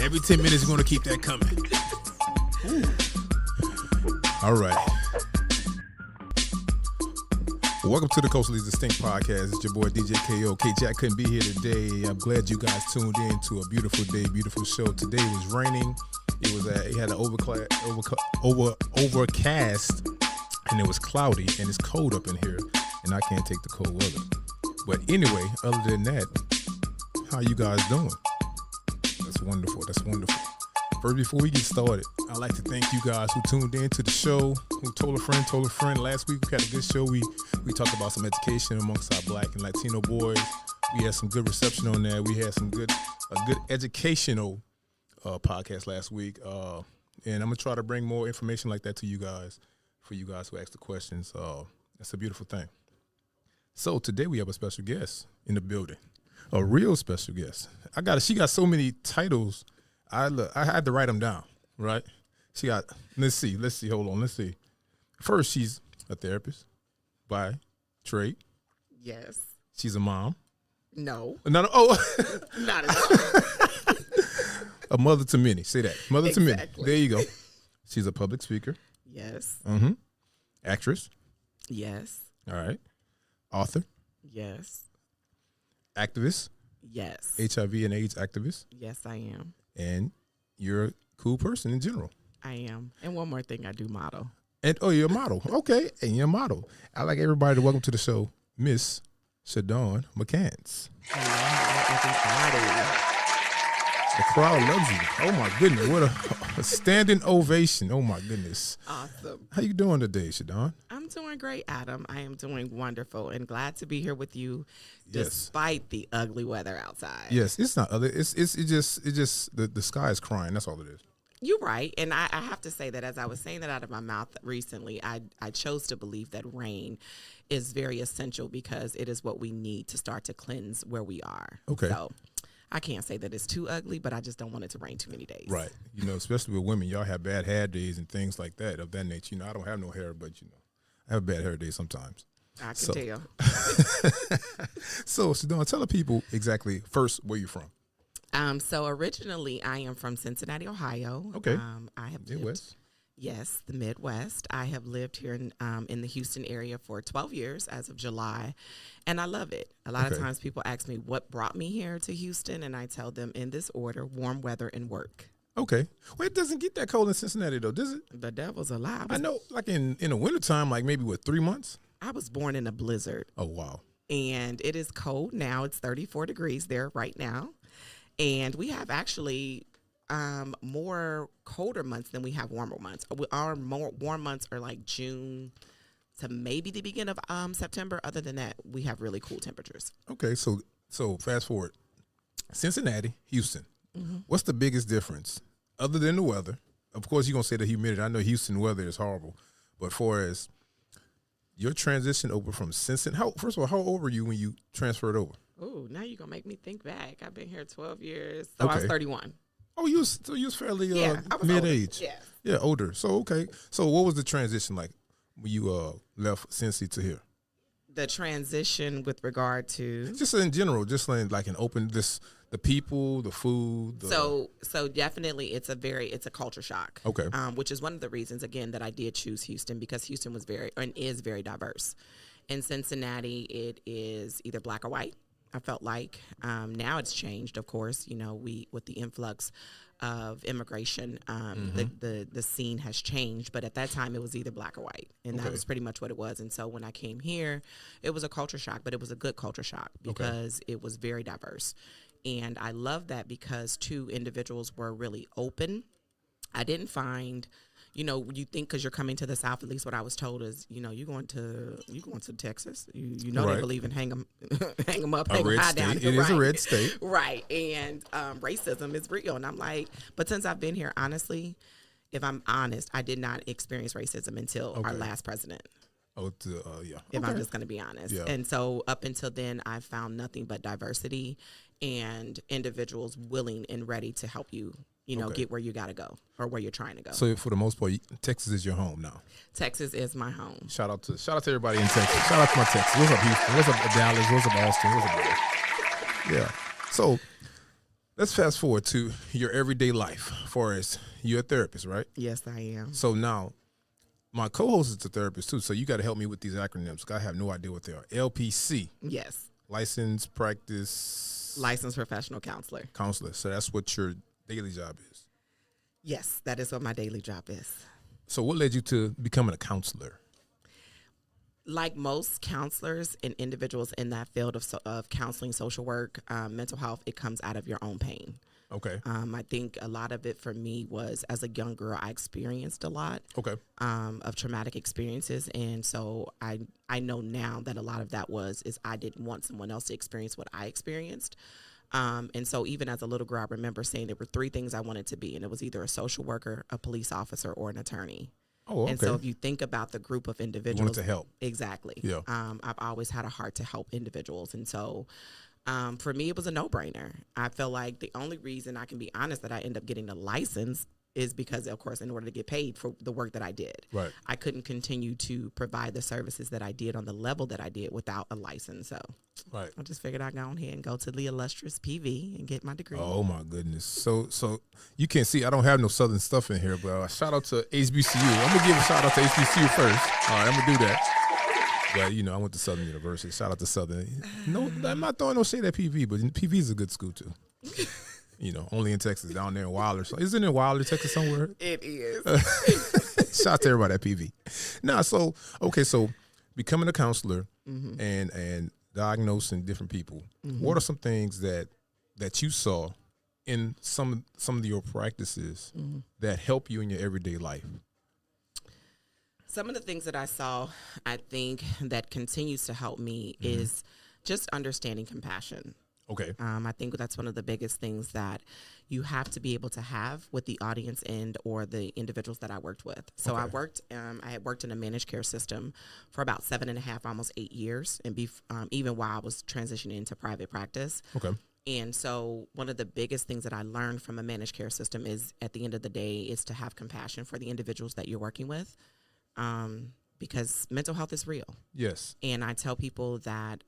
Every 10 minutes, we're going to keep that coming. Ooh. All right. Welcome to the Coastally Distinct Podcast. It's your boy DJ KO. K-Jack couldn't be here today. I'm glad you guys tuned in to a beautiful day, beautiful show. Today was raining. It had an overcast, and it was cloudy, and it's cold up in here, and I can't take the cold weather. But anyway, other than that, how you guys doing? That's wonderful. That's wonderful. First, before we get started, I'd like to thank you guys who tuned in to the show, who told a friend. Last week, we had a good show. We talked about some education amongst our Black and Latino boys. We had some good reception on that. We had a good educational podcast last week. And I'm going to try to bring more information like that to you guys, for you guys who asked the questions. That's a beautiful thing. So today we have a special guest in the building, a real special guest. She got so many titles. I had to write them down, right? Let's see. Hold on. Let's see. First, she's a therapist by trade. Yes. She's a mom. No. Oh. Not at all. A mother to many. Say that. Mother to many. Exactly. There you go. She's a public speaker. Yes. Mm-hmm. Actress. Yes. All right. Author. Yes. Activist. Yes. HIV and AIDS activist. Yes, I am. And you're a cool person in general. I am. And one more thing, I do model. And you're a model. Okay. And you're a model. I'd like everybody to welcome to the show, Miss Shadawn Mccants. Hello, everybody. The crowd loves you. Oh my goodness. What a standing ovation. Oh my goodness. Awesome. How you doing today, Shadawn? I'm doing great, Adam. I am doing wonderful and glad to be here with you Yes. despite the ugly weather outside. Yes, it's not other. It's just the sky is crying. That's all it is. You're right. And I have to say that as I was saying that out of my mouth recently, I chose to believe that rain is very essential because it is what we need to start to cleanse where we are. Okay. So I can't say that it's too ugly, but I just don't want it to rain too many days. Right. You know, especially with women, y'all have bad hair days and things like that of that nature. You know, I don't have no hair, but I have bad hair days sometimes. I can tell. So, Shadawn, tell the people exactly first where you're from. So originally I am from Cincinnati, Ohio. Okay. I have Midwest. Yes, the Midwest. I have lived here in the Houston area for 12 years as of July, and I love it. A lot of times people ask me what brought me here to Houston, and I tell them in this order: warm weather and work. Okay. Well, it doesn't get that cold in Cincinnati, though, does it? The devil's a lie. I know, like in the wintertime, like maybe, 3 months? I was born in a blizzard. Oh, wow. And it is cold now. It's 34 degrees there right now. And we have actually more colder months than we have warmer months. Our more warm months are like June to maybe the beginning of September. Other than that, we have really cool temperatures. Okay, so fast forward. Cincinnati, Houston. Mm-hmm. What's the biggest difference other than the weather? Of course, you're going to say the humidity. I know Houston weather is horrible. But far as your transition over from Cincinnati, first of all, how old were you when you transferred over? Oh, now you're going to make me think back. I've been here 12 years. So I was 31. Oh, you was fairly I was mid-age. Older. Yeah, older. So, okay. So what was the transition like when you left Cincy to here? The transition with regard to? Just in general, just like an open, the people, the food. So definitely it's a culture shock. Okay. Which is one of the reasons, again, that I did choose Houston, because Houston was is very diverse. In Cincinnati, it is either black or white. I felt like now it's changed, of course. With the influx of immigration, the scene has changed. But at that time, it was either black or white, and that was pretty much what it was. And so when I came here, it was a culture shock, but it was a good culture shock because it was very diverse. And I love that because two individuals were really open. I didn't find. You think because you're coming to the South, at least what I was told is, you're going to Texas. You know they believe in hang them up, hang them high down. It is a red state. Right. And racism is real. And I'm like, but since I've been here, honestly, if I'm honest, I did not experience racism until our last president. Oh, yeah. If I'm just going to be honest. Yeah. And so up until then, I found nothing but diversity and individuals willing and ready to help you, get where you got to go or where you're trying to go. So for the most part, Texas is your home now. Texas is my home. Shout out to everybody in Texas. Shout out to my Texas. What's up, Houston? What's up, Dallas? What's up, Austin? What's up, brother? Yeah. So Let's fast forward to your everyday life. For as you're a therapist, right? Yes, I am. So now, my co-host is a therapist too. So you got to help me with these acronyms. 'Cause I have no idea what they are. LPC. Yes. Licensed practice. Licensed professional counselor. Counselor. So that's what your daily job is. Yes, that is what my daily job is. So what led you to becoming a counselor? Like most counselors and individuals in that field of counseling, social work, mental health, it comes out of your own pain. Okay. I think a lot of it for me was, as a young girl, I experienced a lot of traumatic experiences. And so I know now that a lot of that is I didn't want someone else to experience what I experienced. And so even as a little girl, I remember saying there were 3 things I wanted to be, and it was either a social worker, a police officer, or an attorney. Oh, okay. And so if you think about the group of individuals. You wanted to help. Exactly. Yeah. I've always had a heart to help individuals. And so for me, it was a no-brainer. I feel like the only reason I can be honest that I end up getting a license is because, of course, in order to get paid for the work that I did. Right. I couldn't continue to provide the services that I did on the level that I did without a license. So right. I just figured I'd go ahead and go to the illustrious PV and get my degree. Oh my goodness. So you can't see, I don't have no Southern stuff in here, but shout out to HBCU. I'm gonna give a shout out to HBCU first. All right, I'm gonna do that. But I went to Southern University. Shout out to Southern. No, I'm not throwing no shade at PV, but PV is a good school too. Only in Texas, down there in Wilder. So isn't it in Wilder, Texas somewhere? It is. Shout out to everybody at PV. So becoming a counselor and diagnosing different people. What are some things that you saw in some of your practices that help you in your everyday life? Some of the things that I saw, I think that continues to help me is just understanding compassion. Okay. I think that's one of the biggest things that you have to be able to have with the audience or the individuals that I worked with. So I had worked in a managed care system for about 7.5, almost 8 years, and even while I was transitioning into private practice. Okay. And so one of the biggest things that I learned from a managed care system is, at the end of the day, is to have compassion for the individuals that you're working with, because mental health is real. Yes. And I tell people that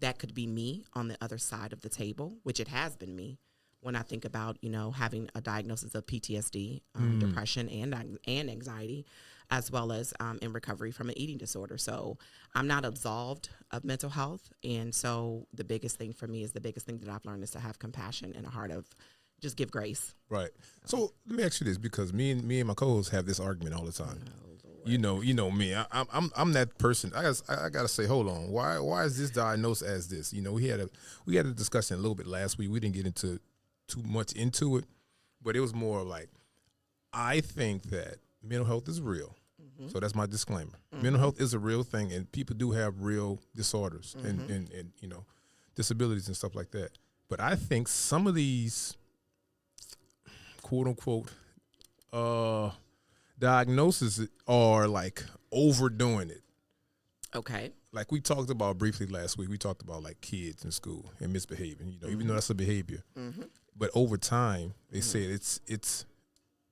that could be me on the other side of the table, which it has been me when I think about, having a diagnosis of PTSD, depression, and anxiety, as well as in recovery from an eating disorder. So I'm not absolved of mental health. And so the biggest thing for me is the biggest thing that I've learned is to have compassion and a heart of just give grace. Right. So let me ask you this, because me and my co-hosts have this argument all the time. You know me. I'm that person. I gotta say, hold on. Why is this diagnosed as this? We had a discussion a little bit last week. We didn't get into too much into it, but it was more like, I think that mental health is real. So that's my disclaimer. Mental health is a real thing, and people do have real disorders and disabilities and stuff like that. But I think some of these quote unquote diagnoses are like overdoing it. Okay. Like we talked about briefly last week, we talked about like kids in school and misbehaving, even though that's a behavior. But over time, they said it's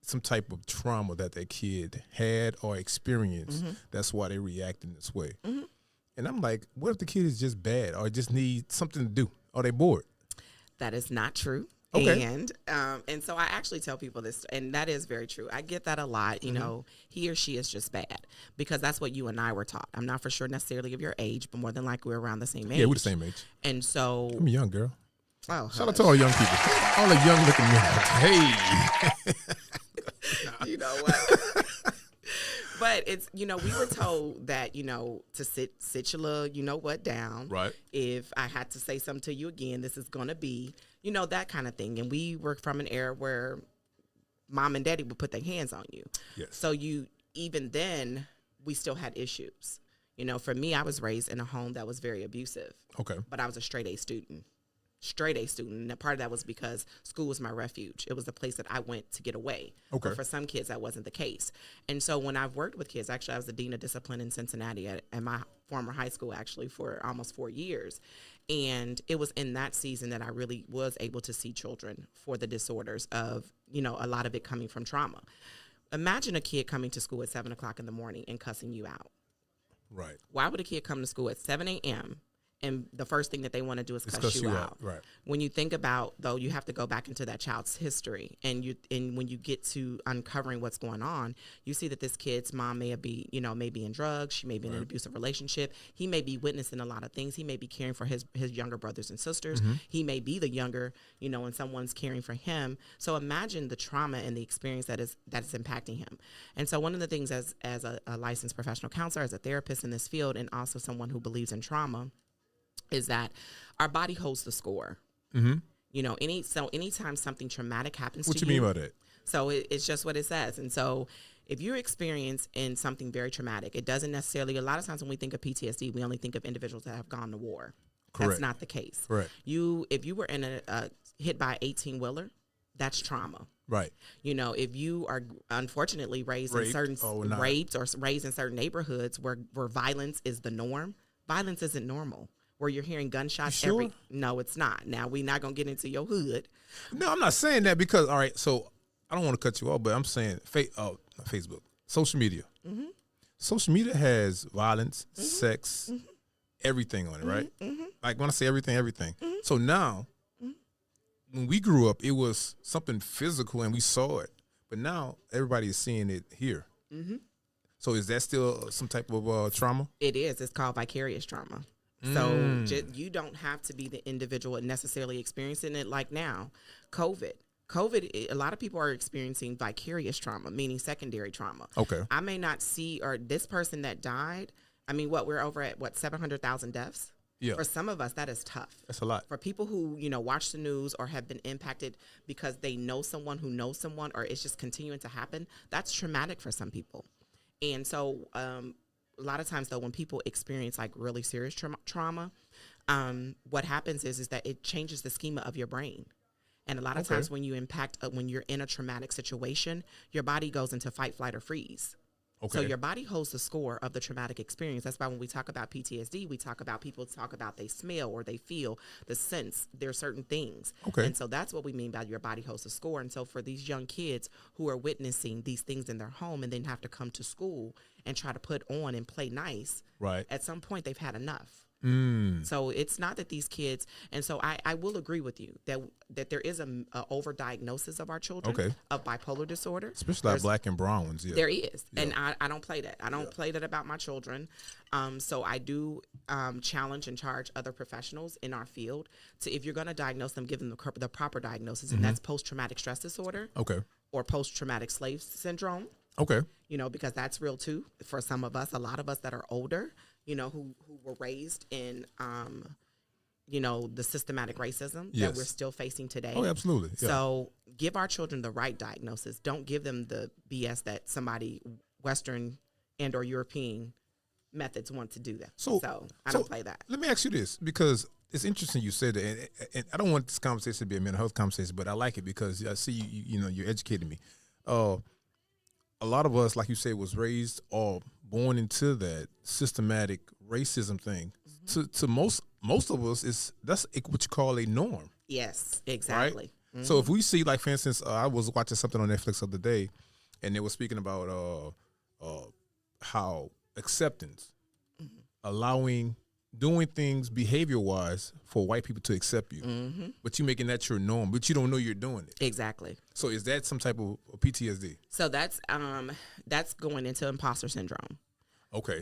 some type of trauma that kid had or experienced. That's why they react in this way. And I'm like, what if the kid is just bad or just need something to do? Or they bored? That is not true. Okay. And so I actually tell people this, and that is very true. I get that a lot. He or she is just bad, because that's what you and I were taught. I'm not for sure necessarily of your age, but more than likely we're around the same age. Yeah, we're the same age. And so I'm a young girl. Oh, shout out to all the young people, all the young looking men. Hey, you know what? But it's, we were told that, to sit your little, down. Right. If I had to say something to you again, this is going to be, that kind of thing. And we were from an era where mom and daddy would put their hands on you. Yes. So even then, we still had issues. For me, I was raised in a home that was very abusive. Okay. But I was a straight A student. And part of that was because school was my refuge. It was the place that I went to get away. Okay. But for some kids, that wasn't the case. And so when I've worked with kids, actually, I was the dean of discipline in Cincinnati at my former high school, actually, for almost 4 years. And it was in that season that I really was able to see children for the disorders of, a lot of it coming from trauma. Imagine a kid coming to school at 7 o'clock in the morning and cussing you out. Right. Why would a kid come to school at 7 a.m. And the first thing that they want to do is cuss you out. Right. When you think about, though, you have to go back into that child's history, and when you get to uncovering what's going on, you see that this kid's mom may be in drugs, she may be in an abusive relationship, he may be witnessing a lot of things, he may be caring for his younger brothers and sisters, he may be the younger, and someone's caring for him. So imagine the trauma and the experience that is impacting him. And so one of the things as a licensed professional counselor, as a therapist in this field, and also someone who believes in trauma, is that our body holds the score. Anytime something traumatic happens to you. What you mean by that? So it's just what it says. And so if you're experiencing something very traumatic, it doesn't necessarily, a lot of times when we think of PTSD, we only think of individuals that have gone to war. Correct. That's not the case. Right. If you were in a hit by 18-wheeler, that's trauma. Right. If you are unfortunately raised in certain raped or raised in certain neighborhoods where violence is the norm, violence isn't normal. Where you're hearing gunshots no, it's not. Now, we're not going to get into your hood. No, I'm not saying that because, all right, so I don't want to cut you off, but I'm saying Facebook, social media. Social media has violence, sex, everything on it, right? Like when I say everything. So now, when we grew up, it was something physical and we saw it. But now everybody is seeing it here. So is that still some type of trauma? It is. It's called vicarious trauma. So you don't have to be the individual necessarily experiencing it. Like now, COVID, a lot of people are experiencing vicarious trauma, meaning secondary trauma. Okay. I may not see, or this person that died, we're over at 700,000 deaths? Yeah. For some of us, that is tough. That's a lot. For people who, watch the news or have been impacted because they know someone who knows someone, or it's just continuing to happen, that's traumatic for some people. And so, a lot of times, though, when people experience like really serious trauma, what happens is that it changes the schema of your brain. And a lot of times when you when you're in a traumatic situation, your body goes into fight, flight, or freeze. So your body holds the score of the traumatic experience. That's why when we talk about PTSD, people talk about they smell or they feel the sense. There are certain things. And so that's what we mean by your body holds the score. And so for these young kids who are witnessing these things in their home and then have to come to school and try to put on and play nice, right? At some point they've had enough. So it's not that these kids, and so I will agree with you that there is a overdiagnosis of our children of bipolar disorder, especially like black and brown ones. Yeah, there is, and I don't play that. I don't play that about my children. So I do challenge and charge other professionals in our field to, if you're going to diagnose them, give them the proper diagnosis, and that's post-traumatic stress disorder, or post-traumatic slave syndrome. Because that's real too for some of us. A lot of us that are older, who were raised in, the systematic racism that we're still facing today. Oh, absolutely. Yeah. So give our children the right diagnosis. Don't give them the BS that somebody Western and or European methods want to do that. So I don't play that. Let me ask you this, because it's interesting you said that, and I don't want this conversation to be a mental health conversation, but I like it because I see you're educating me. A lot of us, like you say, was raised or born into that systematic racism thing. To most of us, that's what you call a norm. Yes, exactly. Right? So if we see, like, for instance, I was watching something on Netflix the other day, and they were speaking about how acceptance, doing things behavior-wise for white people to accept you, but you making that your norm, but you don't know you're doing it. Exactly. So is that some type of PTSD? So that's going into imposter syndrome.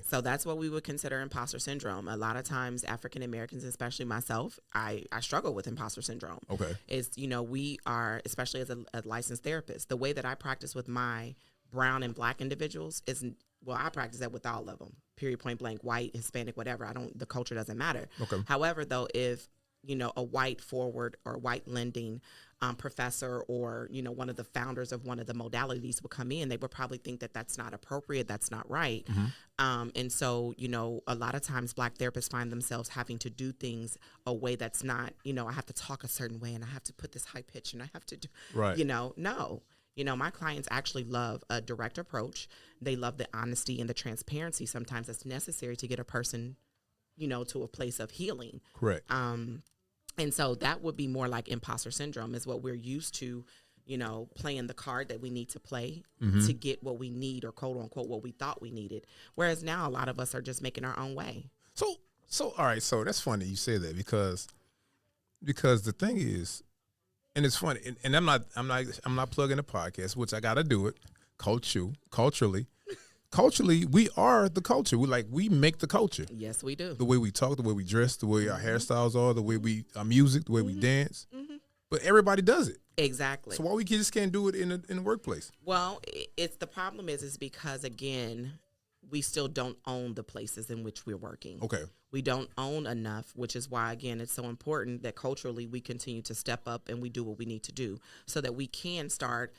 So that's what we would consider imposter syndrome. A lot of times, African Americans, especially myself, I struggle with imposter syndrome. Is, we are, especially as a licensed therapist, the way that I practice with my brown and black individuals is, I practice that with all of them, period, point blank, white, Hispanic, whatever. The culture doesn't matter. However, though, if, a white forward or white lending professor or, one of the founders of one of the modalities would come in, they would probably think that that's not appropriate, that's not right. And so, a lot of times black therapists find themselves having to do things a way that's not, I have to talk a certain way and I have to put this high pitch and I have to do, no. My clients actually love a direct approach. They love the honesty and the transparency sometimes that's necessary to get a person, to a place of healing. Correct. And so that would be more like imposter syndrome, is what we're used to, playing the card that we need to play to get what we need, or quote unquote what we thought we needed. Whereas now a lot of us are just making our own way. So So all right, so that's funny you say that because the thing is, and it's funny, and I'm not plugging the podcast, which I gotta do it. Culturally, we are the culture. We make the culture. Yes, we do. The way we talk, the way we dress, the way our hairstyles are, the way our music, the way we dance. But everybody does it. Exactly. So why we just can't do it in the workplace? Well, it's the problem is because again, we still don't own the places in which we're working. Okay. We don't own enough, which is why, again, it's so important that culturally we continue to step up and we do what we need to do so that we can start,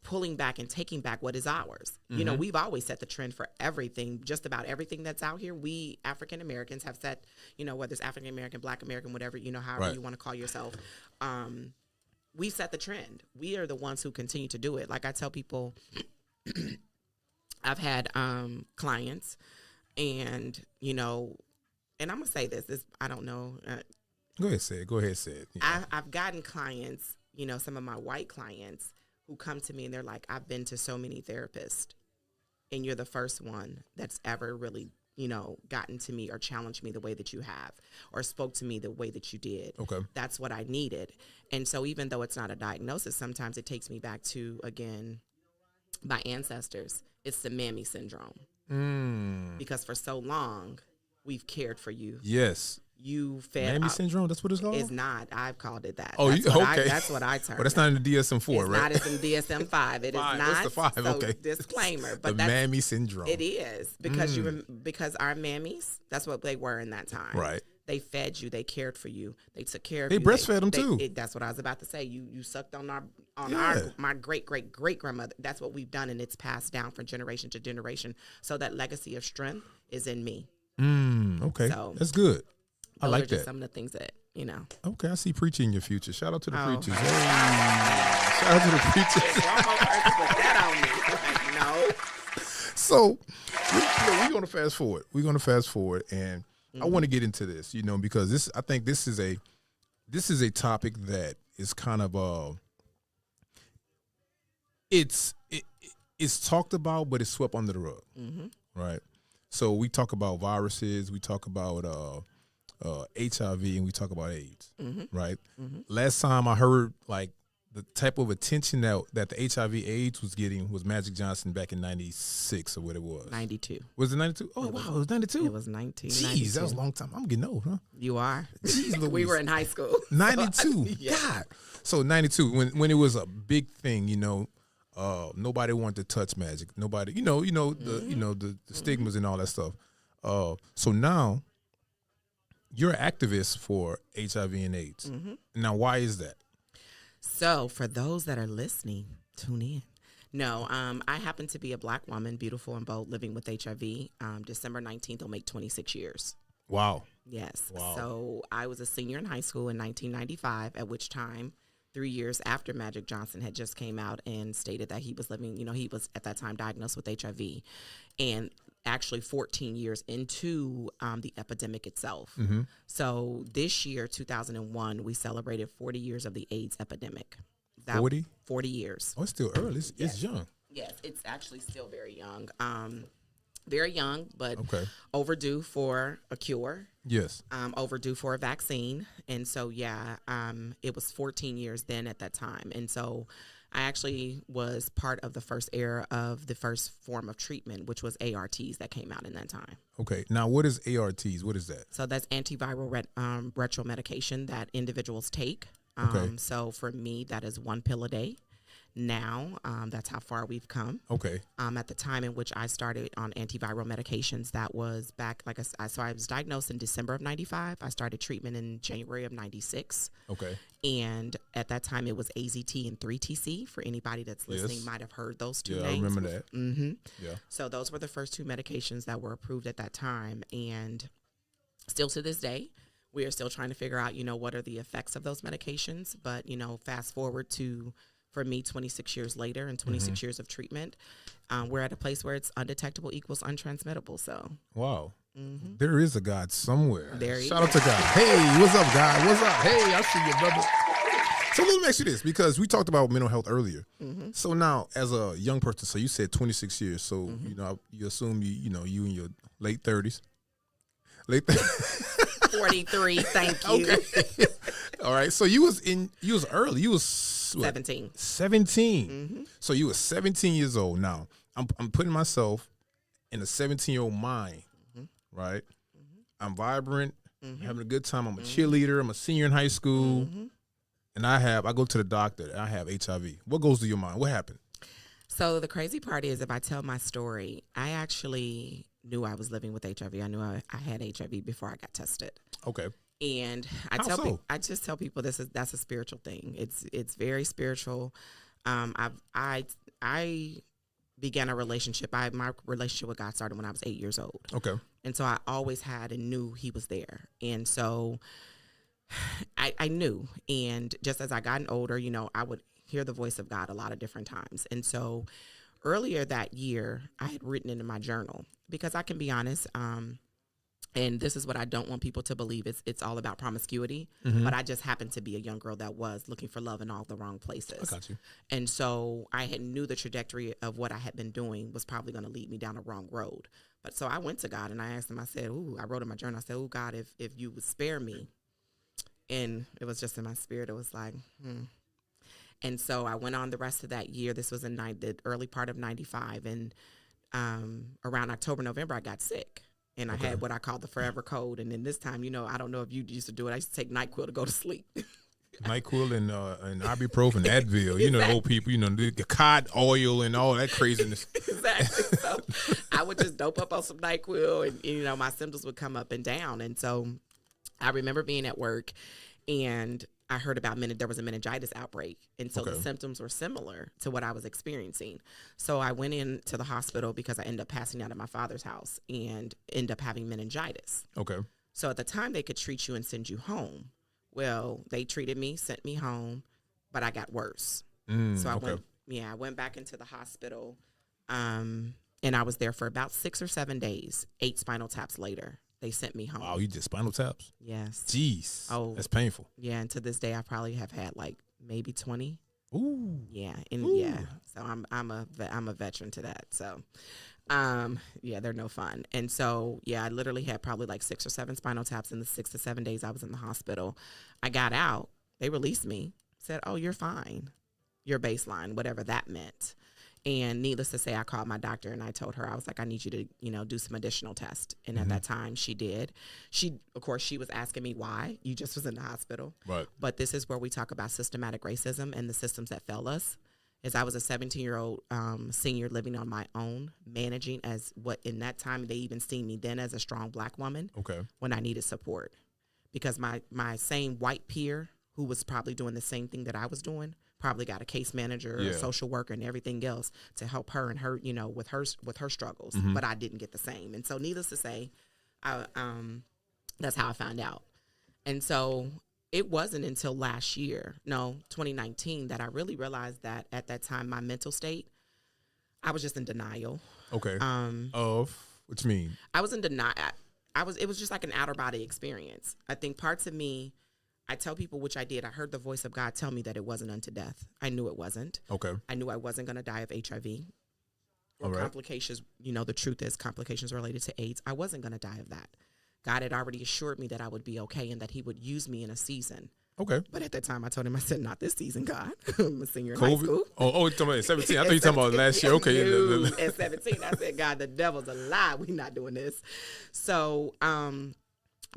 pulling back and taking back what is ours. We've always set the trend for everything, just about everything that's out here. We African Americans have set, whether it's African American, Black American, whatever, however you want to call yourself. We set the trend. We are the ones who continue to do it. Like I tell people, I've had clients and, and I'm going to say this, I don't know. Go ahead, say it. Yeah. I've gotten clients, some of my white clients who come to me and they're like, I've been to so many therapists and you're the first one that's ever really, gotten to me or challenged me the way that you have or spoke to me the way that you did. Okay. That's what I needed. And so even though it's not a diagnosis, sometimes it takes me back to, again, my ancestors. It's the mammy syndrome. Because for so long, we've cared for you. Yes. You fed mammy syndrome, that's what it's called? It's not. I've called it that. Oh, okay. That's what I termed. But that's not in the DSM-4, right? It's not in DSM-5. It is not. What's the 5? So okay. Disclaimer. But the mammy syndrome. It is. Because because our mammies, that's what they were in that time. Right. They fed you. They cared for you. They took care of you. They breastfed them too. That's what I was about to say. You sucked on my great grandmother. That's what we've done, and it's passed down from generation to generation. So that legacy of strength is in me. Okay, so that's good. I like that. Some of the things that Okay, I see preaching in your future. Shout out to the preachers. Hey. Shout out to the preachers. Put that on me. No. So we're gonna fast forward. And I want to get into this, because I think this is a topic that is kind of it's talked about, but it's swept under the rug, right? So we talk about viruses, we talk about HIV, and we talk about AIDS, right? Last time I heard the type of attention that the HIV/AIDS was getting was Magic Johnson back in '96 or what it was. 92. Was it 92? Oh, wow, it was 92? It was 1992. Jeez, that was a long time. I'm getting old, huh? You are. Jeez, we were in high school. 92. Yeah. God. So 92, when it was a big thing, nobody wanted to touch Magic. Nobody, the stigmas and all that stuff. So now you're an activist for HIV and AIDS. Now, why is that? So for those that are listening, tune in. No, I happen to be a Black woman, beautiful and bold, living with HIV. December 19th will make 26 years. Wow. Yes. Wow. So I was a senior in high school in 1995, at which time 3 years after Magic Johnson had just came out and stated that he was living, he was at that time diagnosed with HIV, and actually 14 years into the epidemic itself. So this year, 2001, we celebrated 40 years of the AIDS epidemic. 40? 40 years. Oh, it's still early. It's young. Yes, it's actually still very young. Very young, but okay. Overdue for a cure. Yes. Overdue for a vaccine. And so, it was 14 years then at that time. And so I actually was part of the first era of the first form of treatment, which was ARTs that came out in that time. Okay. Now, what is ARTs? What is that? So that's antiviral retro medication that individuals take. Okay. So for me, that is 1 pill a day. Now, that's how far we've come. Okay. At the time in which I started on antiviral medications, that was back, so I was diagnosed in December of 95. I started treatment in January of 96. Okay. And at that time, it was AZT and 3TC. For anybody that's listening, might have heard those two names. Yeah, I remember that. Yeah. So those were the first two medications that were approved at that time. And still to this day, we are still trying to figure out, what are the effects of those medications. But, fast forward to, for me, 26 years later and 26 years of treatment, we're at a place where it's undetectable equals untransmittable. So, wow. There is a God somewhere. There he Shout out to God. Hey, what's up, God? What's up? Hey, I see you, brother. So let me ask you this, because we talked about mental health earlier. So now, as a young person, so you said 26 years. So, you assume you in your late 30s. Late 43. Thank you. Okay. All right. So you was early. You was what? 17. 17. Mm-hmm. So you was 17 years old. Now I'm putting myself in a 17-year-old mind, right? I'm vibrant, having a good time. I'm a cheerleader. I'm a senior in high school, and I go to the doctor. And I have HIV. What goes through your mind? What happened? So the crazy part is, if I tell my story, I actually knew I was living with HIV. I knew I had HIV before I got tested. Okay. And I just tell people that's a spiritual thing. It's very spiritual. I began a relationship. My relationship with God started when I was 8 years old. Okay. And so I always had and knew He was there. And so I knew. And just as I gotten older, I would hear the voice of God a lot of different times. And so earlier that year, I had written it in my journal, because I can be honest, and this is what I don't want people to believe. It's all about promiscuity. But I just happened to be a young girl that was looking for love in all the wrong places. I got you. And so I knew the trajectory of what I had been doing was probably going to lead me down a wrong road. But so I went to God and I asked him, I said, I wrote in my journal, I said, God, if you would spare me. And it was just in my spirit. It was like, And so I went on the rest of that year. This was in the early part of 95. And around October, November, I got sick. And I had what I call the forever cold. And then this time, I don't know if you used to do it. I used to take NyQuil to go to sleep. NyQuil and ibuprofen, Advil. You know, the old people, the cod oil and all that craziness. Exactly. So I would just dope up on some NyQuil and, my symptoms would come up and down. And so I remember being at work and I heard about there was a meningitis outbreak. And so the symptoms were similar to what I was experiencing. So I went into the hospital because I ended up passing out at my father's house and ended up having meningitis. Okay. So at the time they could treat you and send you home. Well, they treated me, sent me home, but I got worse. So I went back into the hospital and I was there for about 6 or 7 days, 8 spinal taps later. They sent me home. Wow, you did spinal taps? Yes. Jeez. Oh, that's painful. Yeah, and to this day, I probably have had like maybe 20. Ooh. Yeah, and so I'm a veteran to that. So, they're no fun. And so, I literally had probably like 6 or 7 spinal taps in the 6 to 7 days I was in the hospital. I got out. They released me. Said, "Oh, you're fine. Your baseline," whatever that meant. And needless to say, I called my doctor and I told her, I was like, I need you to, do some additional tests. And at that time she did. Of course, she was asking me why. You just was in the hospital. Right. But this is where we talk about systematic racism and the systems that fail us. As I was a 17-year-old senior living on my own, managing as what in that time, they even seen me then as a strong Black woman. Okay. When I needed support. Because my same white peer who was probably doing the same thing that I was doing probably got a case manager, a social worker, and everything else to help her and her, with her struggles. But I didn't get the same. And so, needless to say, that's how I found out. And so it wasn't until last year, 2019, that I really realized that at that time, my mental state, I was just in denial. Okay. Of what you mean? I was in denial. It was just like an outer body experience. I think parts of me, I tell people, which I did, I heard the voice of God tell me that it wasn't unto death. I knew it wasn't. Okay. I knew I wasn't going to die of HIV. All right. Complications, the truth is complications related to AIDS. I wasn't going to die of that. God had already assured me that I would be okay and that he would use me in a season. Okay. But at that time, I told him, I said, not this season, God. I'm a senior in high school. Oh, you're talking about 17. I thought you were talking about last year. Okay. At 17, I said, God, the devil's a lie. We're not doing this. So,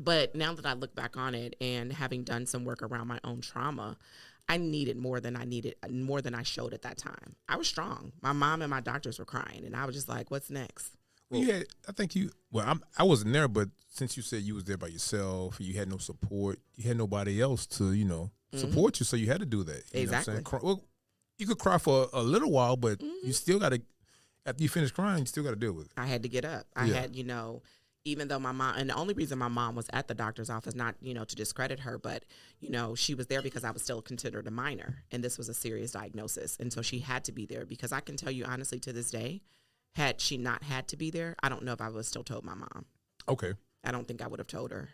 but now that I look back on it and having done some work around my own trauma, I needed more than I showed at that time. I was strong. My mom and my doctors were crying, and I was just like, what's next? Well, I wasn't there, but since you said you was there by yourself, you had no support, you had nobody else to, support you, so you had to do that. You exactly. know what I'm saying? Well, you could cry for a little while, but you still got to, after you finish crying, you still got to deal with it. I had to get up. I had, even though my mom, and the only reason my mom was at the doctor's office, not, to discredit her, but, she was there because I was still considered a minor, and this was a serious diagnosis. And so she had to be there, because I can tell you honestly to this day, had she not had to be there, I don't know if I would have still told my mom. Okay. I don't think I would have told her.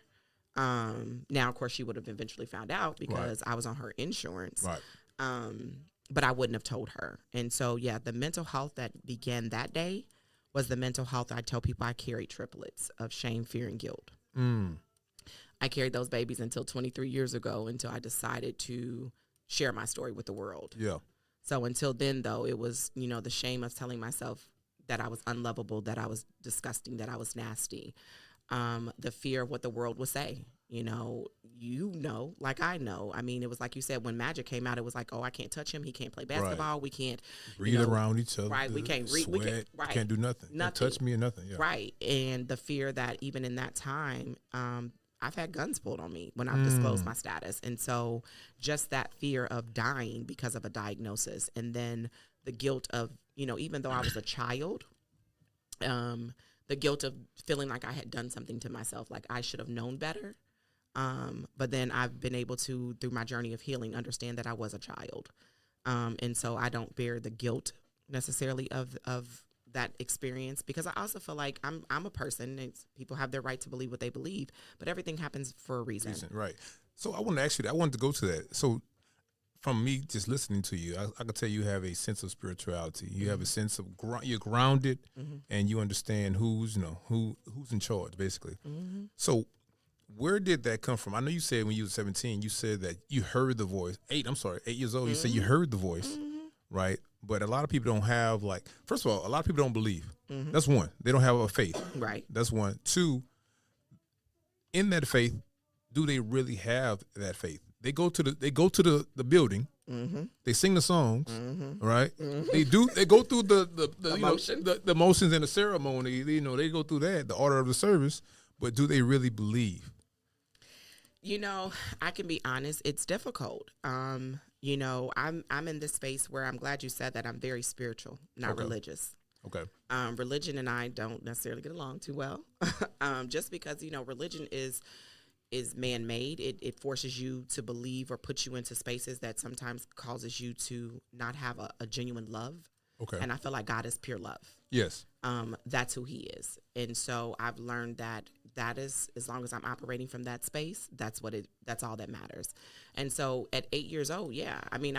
Now, of course, she would have eventually found out because I was on her insurance. Right. But I wouldn't have told her. And so, the mental health that began that day was the mental health I tell people I carried triplets of shame, fear, and guilt. I carried those babies until 23 years ago, until I decided to share my story with the world. Yeah. So until then, though, it was, the shame of telling myself that I was unlovable, that I was disgusting, that I was nasty. The fear of what the world would say. Like I know. I mean, it was like you said, when Magic came out, it was like, oh, I can't touch him. He can't play basketball. Right. We can't breathe around each other. Right. We can't read. Sweat. We can't, right. Can't do nothing. Can't touch me or nothing. Yeah. Right. And the fear that even in that time, I've had guns pulled on me when I've disclosed my status. And so just that fear of dying because of a diagnosis, and then the guilt of, even though I was a child, the guilt of feeling like I had done something to myself, like I should have known better. But then I've been able to, through my journey of healing, understand that I was a child. And so I don't bear the guilt necessarily of that experience, because I also feel like I'm a person, and people have their right to believe what they believe, but everything happens for a reason. Right. So I want to ask you that. I wanted to go to that. So from me just listening to you, I could tell you have a sense of spirituality. You have a sense of you're grounded, and you understand who's in charge, basically. So where did that come from? I know you said when you were 17, you said that you heard the voice. 8 years old, you said you heard the voice, right? But a lot of people don't have, first of all, a lot of people don't believe. That's one. They don't have a faith. Right. That's one. Two, in that faith, do they really have that faith? They go to the building. They sing the songs, right? They go through the motions and the ceremony. They go through that, the order of the service. But do they really believe? I can be honest. It's difficult. I'm in this space where I'm glad you said that. I'm very spiritual, not religious. Okay. Religion and I don't necessarily get along too well. Just because religion is man-made. It forces you to believe or puts you into spaces that sometimes causes you to not have a genuine love. Okay. And I feel like God is pure love. Yes. That's who he is. And so I've learned that is, as long as I'm operating from that space, that's all that matters. And so at 8 years old, yeah, I mean,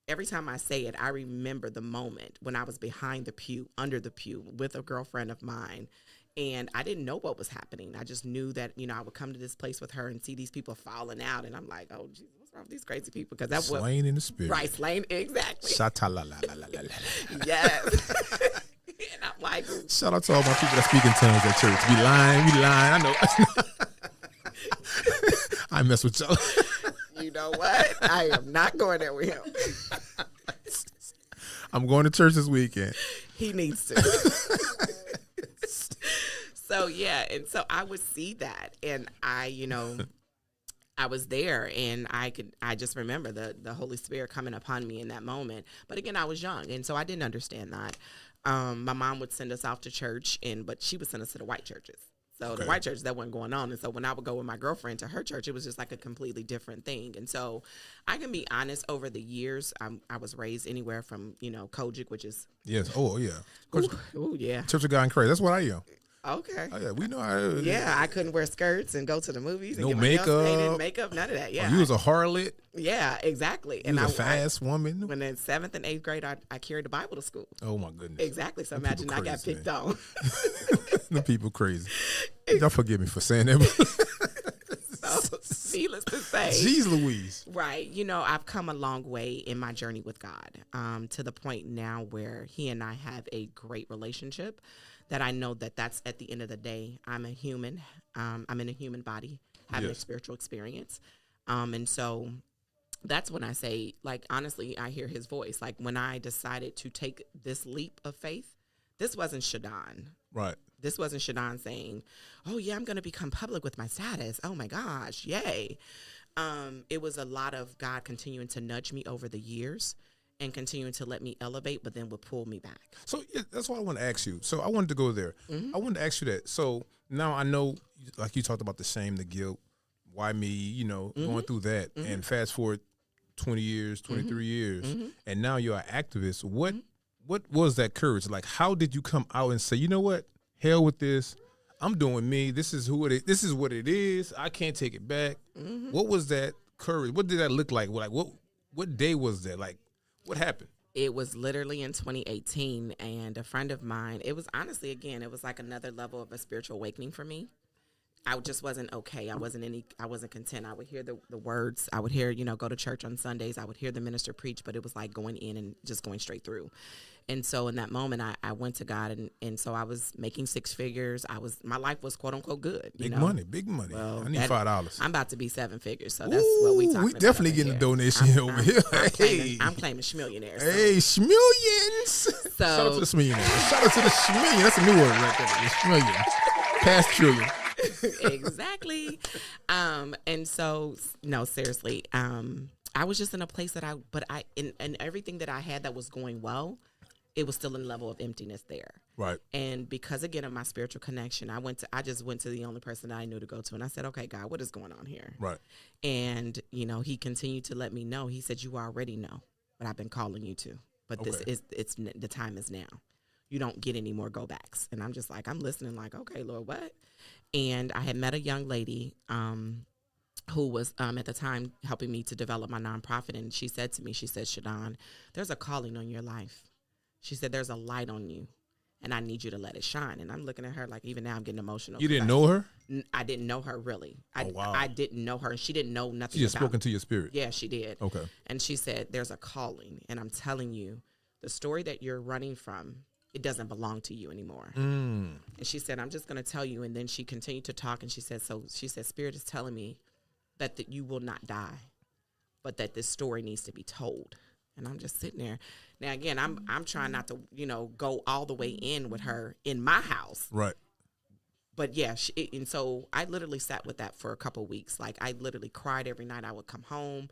every time I say it, I remember the moment when I was behind the pew, under the pew with a girlfriend of mine. And I didn't know what was happening. I just knew that, I would come to this place with her and see these people falling out. And I'm like, oh, Jesus, what's wrong with these crazy people? Because that's slain in the spirit. Right, slain, exactly. Shata-la-la-la-la-la. Yes. And I'm like, shout out to all my people that speak in tongues at church. We lying. I know. I mess with y'all. You know what? I am not going there with him. I'm going to church this weekend. He needs to. So, yeah. And so I would see that. And I was there, and I just remember the Holy Spirit coming upon me in that moment. But again, I was young, and so I didn't understand that. My mom would send us off to church, but she would send us to the white churches. So the white church, that wasn't going on. And so when I would go with my girlfriend to her church, it was just like a completely different thing. And so I can be honest, over the years, I was raised anywhere from, Kojic, which is. Yes. Oh, yeah. Oh, yeah. Church of God in Christ. That's what I am. Okay. Oh, yeah. We know. I couldn't wear skirts and go to the movies. And no get my makeup. nails painted, makeup, none of that. Yeah. Oh, you was a harlot. Yeah, exactly. You was a fast woman. When in 7th and 8th grade, I carried the Bible to school. Oh, my goodness. Exactly. So imagine I got picked on. The people crazy. Y'all forgive me for saying that. So, needless to say. Jeez Louise. Right. I've come a long way in my journey with God, to the point now where he and I have a great relationship, that I know that's at the end of the day, I'm a human. I'm in a human body, having a spiritual experience. And so that's when I say, honestly, I hear his voice. When I decided to take this leap of faith, this wasn't Shadawn. Right. This wasn't Shadawn saying, oh, yeah, I'm going to become public with my status. Oh, my gosh, yay. It was a lot of God continuing to nudge me over the years and continuing to let me elevate, but then would pull me back. So that's what I want to ask you. So I wanted to go there. I wanted to ask you that. So now I know, like you talked about the shame, the guilt, why me, going through that. And fast forward 20 years, 23 years, and now you're an activist. What was that courage? How did you come out and say, you know what? Hell with this. I'm doing me. This is what it is. I can't take it back. What was that courage? What did that look like? What day was that? What happened? It was literally in 2018, and a friend of mine, it was honestly, again, it was like another level of a spiritual awakening for me. I just wasn't okay. I wasn't content. I would hear the words. I would hear, go to church on Sundays. I would hear the minister preach, but it was like going in and just going straight through. And so in that moment, I went to God, and so I was making six figures. My life was quote unquote good. Big money. Well, I need $5. I'm about to be seven figures, so that's what we talking about. We definitely getting a donation over here. I'm claiming schmillionaires. So. Hey, schmillions! So, shout out to the schmillions. Shout out to the schmillion. That's a new word right there. The schmillion. Past trillion. Exactly. And so, no, seriously. I was just in a place in everything that I had that was going well, it was still in a level of emptiness there. Right. And because, again, of my spiritual connection, I just went to the only person that I knew to go to. And I said, okay, God, what is going on here? Right. And, he continued to let me know. He said, you already know, but I've been calling you to. But the time is now. You don't get any more go backs. And I'm just like, I'm listening like, okay, Lord, what? And I had met a young lady who was at the time helping me to develop my nonprofit. And she said to me, Shadawn, there's a calling on your life. She said, there's a light on you, and I need you to let it shine. And I'm looking at her like, even now I'm getting emotional. You didn't know her? I didn't know her, really. Wow. I didn't know her, and she didn't know nothing. She just spoke into your spirit. Yeah, she did. Okay. And she said, there's a calling, and I'm telling you, the story that you're running from, it doesn't belong to you anymore. And she said, I'm just going to tell you. And then she continued to talk, and she said, Spirit is telling me that you will not die, but that this story needs to be told. And I'm just sitting there. Now, again, I'm trying not to, go all the way in with her in my house. Right. But yeah, and so I literally sat with that for a couple of weeks. Like, I literally cried every night. I would come home,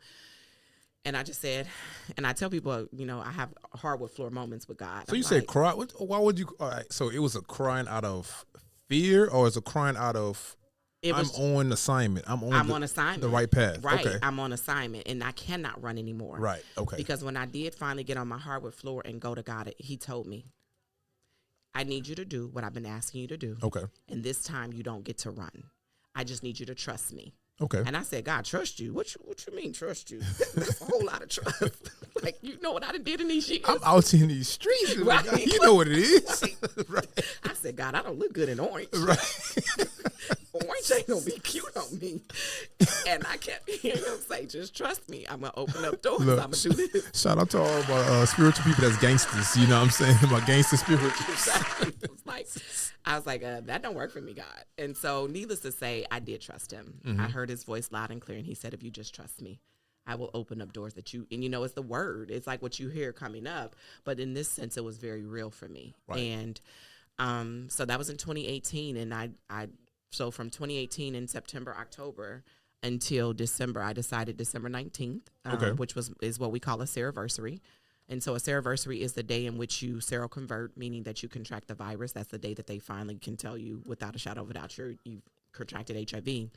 and I just said, and I tell people, I have hardwood floor moments with God. So you said cry. Why would you? All right, so it was a crying out of fear, or is a crying out of I'm on assignment. I'm on assignment. The right path. Right. Okay. I'm on assignment, and I cannot run anymore. Right. Okay. Because when I did finally get on my hardwood floor and go to God, he told me, I need you to do what I've been asking you to do. Okay. And this time you don't get to run. I just need you to trust me. Okay. And I said, God, trust you? What you mean trust you? That's a whole lot of trust. Like, you know what I did in these years? I'm out in these streets. Right. You know what it is. Right. I said, God, I don't look good in orange. Right. Orange ain't gonna be cute on me. And I kept hearing him say, just trust me. I'm gonna open up doors. Look, I'm gonna do this. Shout out to all my spiritual people that's gangsters. You know what I'm saying? My gangster spirituals. Exactly. I was like, that don't work for me, God. And so, needless to say, I did trust him. Mm-hmm. I heard his voice loud and clear, and he said, if you just trust me, I will open up doors that you, and it's the word. It's like what you hear coming up. But in this sense, it was very real for me. Right. And so that was in 2018. And so from 2018 in September, October until December, I decided December 19th, which is what we call a seroversary. And so a seroversary is the day in which you seroconvert, meaning that you contract the virus. That's the day that they finally can tell you without a shadow of a doubt you've contracted HIV.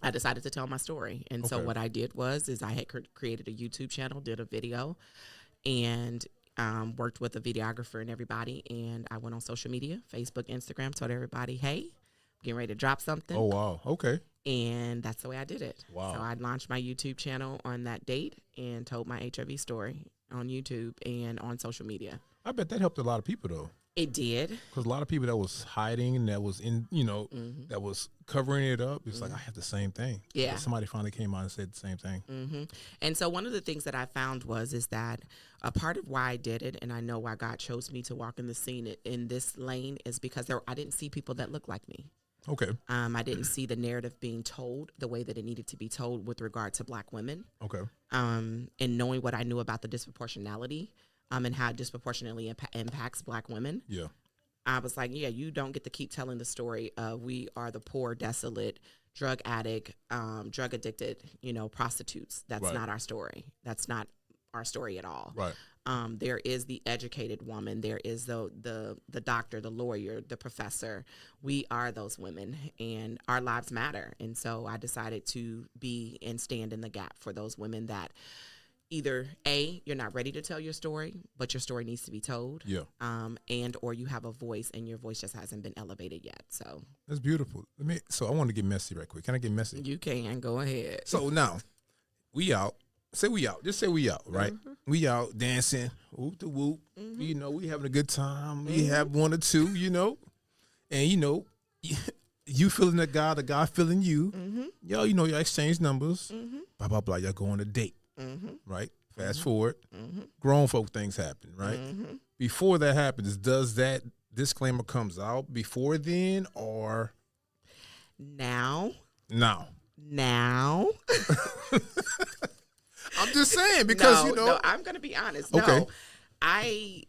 I decided to tell my story. And so what I did is I had created a YouTube channel, did a video, and worked with a videographer and everybody. And I went on social media, Facebook, Instagram, told everybody, hey, getting ready to drop something. Oh, wow. Okay. And that's the way I did it. Wow. So I launched my YouTube channel on that date and told my HIV story on YouTube and on social media. I bet that helped a lot of people, though. It did. Because a lot of people that was hiding and that was in, that was covering it up, it's like, I have the same thing. Yeah. But somebody finally came out and said the same thing. Mm-hmm. And so one of the things that I found is that a part of why I did it, and I know why God chose me to walk in the scene in this lane, is because I didn't see people that looked like me. Okay. I didn't see the narrative being told the way that it needed to be told with regard to Black women. Okay. And knowing what I knew about the disproportionality and how it disproportionately impacts Black women. Yeah. I was like, yeah, you don't get to keep telling the story of we are the poor, desolate, drug addict, drug addicted, prostitutes. That's not our story. That's not our story at all. Right. There is the educated woman. There is the doctor, the lawyer, the professor. We are those women, and our lives matter. And so I decided to be and stand in the gap for those women that either A, you're not ready to tell your story, but your story needs to be told. Yeah. And or you have a voice, and your voice just hasn't been elevated yet. So that's beautiful. So I want to get messy right quick. Can I get messy? You can. Go ahead. So now, we out. Say we out. Just say we out, right? Mm-hmm. We out dancing, whoop the whoop. Mm-hmm. We having a good time. We have one or two, and you feeling the guy feeling you. Mm-hmm. Yo, you know, you exchange numbers. Mm-hmm. Blah, blah, blah. Y'all go on a date, Mm-hmm. right? Fast Mhm. forward. Mm-hmm. Grown folk things happen, right? Mm-hmm. Before that happens, does that disclaimer comes out before then or Now. now? I'm just saying because, you know. No, I'm going to be honest. Okay. No, I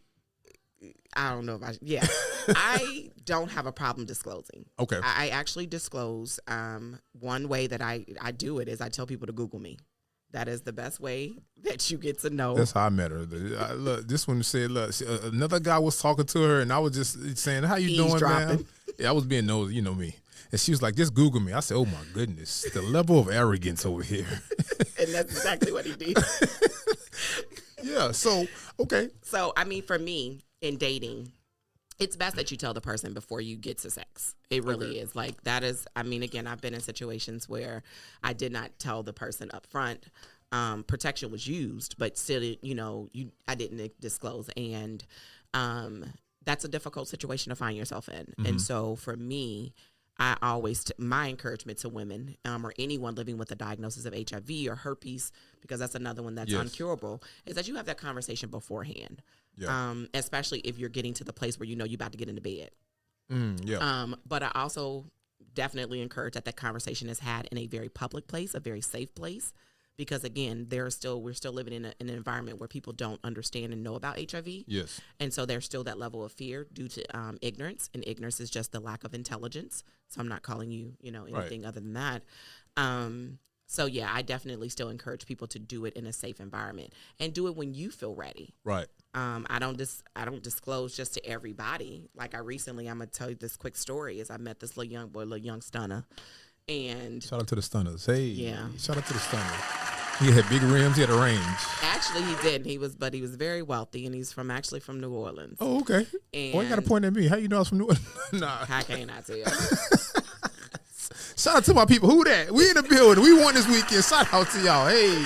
don't know if I don't have a problem disclosing. Okay. I actually disclose. One way that I do it is I tell people to Google me. That is the best way that you get to know. That's how I met her. Look, this one said, look, another guy was talking to her, and I was just saying, how you doing, man? Yeah, I was being nosy, you know me. And she was like, just Google me. I said, oh, my goodness, the level of arrogance over here. And that's exactly what he did. Yeah, so, okay. So, I mean, for me, in dating, it's best that you tell the person before you get to sex. It really is. Like, that is, I mean, again, I've been in situations where I did not tell the person up front. Protection was used, but still, you know, I didn't disclose. And that's a difficult situation to find yourself in. Mm-hmm. And so for me, I always, my encouragement to women or anyone living with a diagnosis of HIV or herpes, because that's another one that's uncurable, is that you have that conversation beforehand. Yeah. Especially if you're getting to the place where you know you're about to get into bed. But I also definitely encourage that conversation is had in a very public place, a very safe place, because again, we're still living in an environment where people don't understand and know about HIV. Yes. And so there's still that level of fear due to ignorance, and ignorance is just the lack of intelligence. So I'm not calling you, you know, anything other than that. So yeah, I definitely still encourage people to do it in a safe environment and do it when you feel ready. Right. I don't disclose just to everybody. Like I'm gonna tell you this quick story. Is I met this little young stunner, and shout out to the stunners. Hey, yeah, shout out to the stunner. He had big rims. He had a range. Actually, he didn't. He was very wealthy, and he's from New Orleans. Oh, okay. And you got to point at me. How you know I was from New Orleans? Nah. How can I tell? Shout out to my people. Who that? We in the building. We won this weekend. Shout out to y'all. Hey.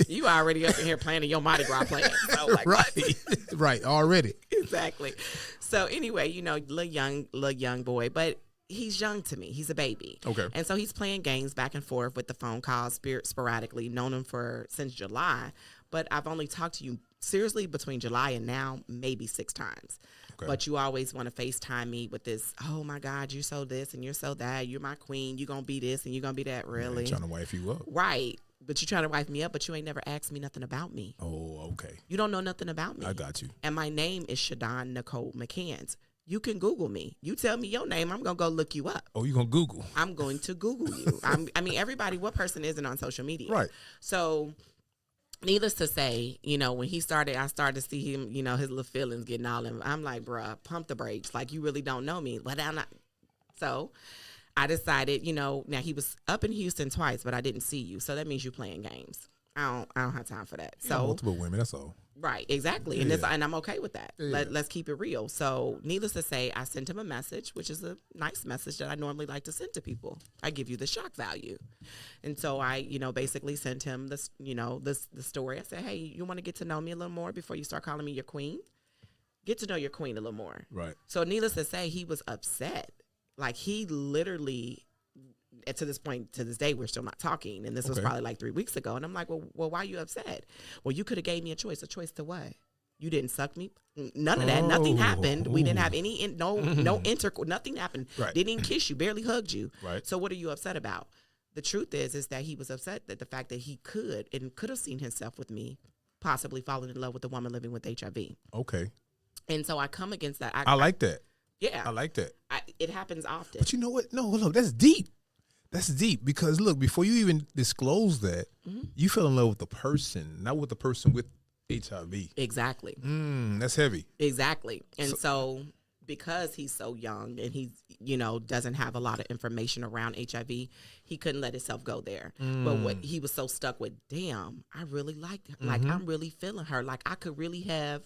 You already up in here planning your Mardi Gras plan. So like, right. Right. Already. Exactly. So anyway, you know, little young boy, but he's young to me. He's a baby. Okay. And so he's playing games back and forth with the phone calls sporadically. Known him since July, but I've only talked to you seriously between July and now maybe 6 times. Okay. But you always want to FaceTime me with this, oh my God, you're so this and you're so that, you're my queen, you're going to be this and you're going to be that, really. Man, trying to wife you up. Right. But you're trying to wife me up, but you ain't never asked me nothing about me. Oh, okay. You don't know nothing about me. I got you. And my name is Shadawn Mccants. You can Google me. You tell me your name, I'm going to go look you up. Oh, you going to Google? I'm going to Google you. I mean, everybody, what person isn't on social media? Right. So needless to say, you know, when I started to see him, you know, his little feelings getting all in. I'm like, bruh, pump the brakes. Like, you really don't know me. But I'm not. So I decided, you know, now he was up in Houston twice, but I didn't see you. So that means you're playing games. I don't have time for that. So multiple women, that's all. Right, exactly. And and I'm okay with that. Yeah. Let's keep it real. So needless to say, I sent him a message, which is a nice message that I normally like to send to people. I give you the shock value. And so I, you know, basically sent him this, you know, the story. I said, hey, you want to get to know me a little more before you start calling me your queen? Get to know your queen a little more. Right. So needless to say, he was upset. Like, he literally, to this point, to this day, we're still not talking. And this was probably like 3 weeks ago. And I'm like, well, why are you upset? Well, you could have gave me a choice. A choice to what? You didn't suck me. None of that. Nothing happened. We didn't have any, no intercourse. Nothing happened. Right. Didn't even kiss you. Barely hugged you. Right. So what are you upset about? The truth is that he was upset that the fact that he could have seen himself with me, possibly falling in love with a woman living with HIV. Okay. And so I come against that. I like that. Yeah. I like that. It happens often. But you know what? No, look, that's deep. That's deep because, look, before you even disclose that, you fell in love with the person, not with the person with HIV. Exactly. That's heavy. Exactly. And so because he's so young and he's, you know, doesn't have a lot of information around HIV, he couldn't let himself go there. But what he was so stuck with, damn, I really liked her. Like, I'm really feeling her. Like, I could really have.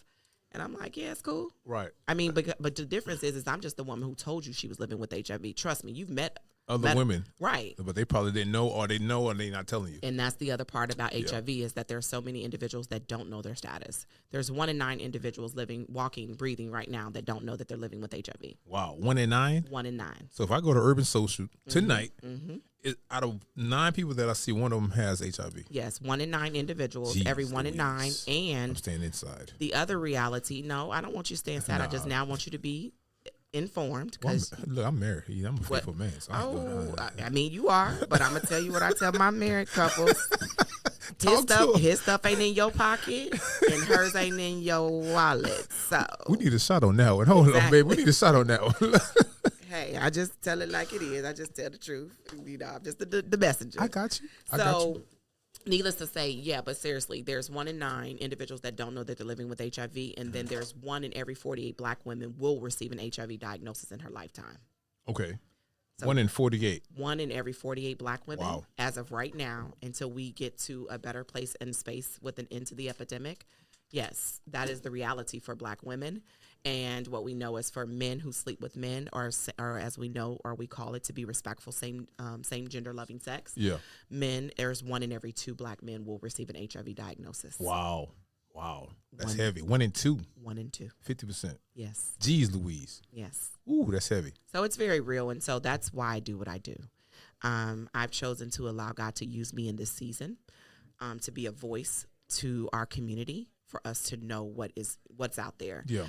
And I'm like, yeah, it's cool. Right. I mean, but the difference is I'm just the woman who told you she was living with HIV. Trust me, you've met Other women. Right. But they probably didn't know, or they know, or they not telling you. And that's the other part about HIV is that there's so many individuals that don't know their status. There's 1 in 9 individuals living, walking, breathing right now that don't know that they're living with HIV. Wow. 1 in 9? 1 in 9. So if I go to Urban Social tonight, out of 9 people that I see, one of them has HIV. Yes, 1 in 9 individuals, Jeez every 1 in 9. And I'm staying inside. the other reality, no, I don't want you to stay inside. I just now want you to be informed. Cause look, I'm married. I'm a faithful man. So I mean, you are, but I'm gonna tell you what I tell my married couples. His stuff ain't in your pocket, and hers ain't in your wallet. So we need a shot on that one. Hold on, baby. We need a shot on that one. Hey, I just tell it like it is. I just tell the truth. You know, I'm just the messenger. I got you. Needless to say, yeah, but seriously, there's 1 in 9 individuals that don't know that they're living with HIV, and then there's 1 in every 48 Black women will receive an HIV diagnosis in her lifetime. Okay. So 1 in 48. 1 in every 48 Black women, wow, as of right now, until we get to a better place and space with an end to the epidemic. Yes, that is the reality for Black women. And what we know is for men who sleep with men, or as we know, or we call it to be respectful, same gender loving sex. Yeah. Men, there's 1 in every 2 Black men will receive an HIV diagnosis. Wow. That's heavy. 1 in 2. 1 in 2. 50%. Yes. Jeez Louise. Yes. Ooh, that's heavy. So it's very real. And so that's why I do what I do. I've chosen to allow God to use me in this season to be a voice to our community, for us to know what's out there. Yeah.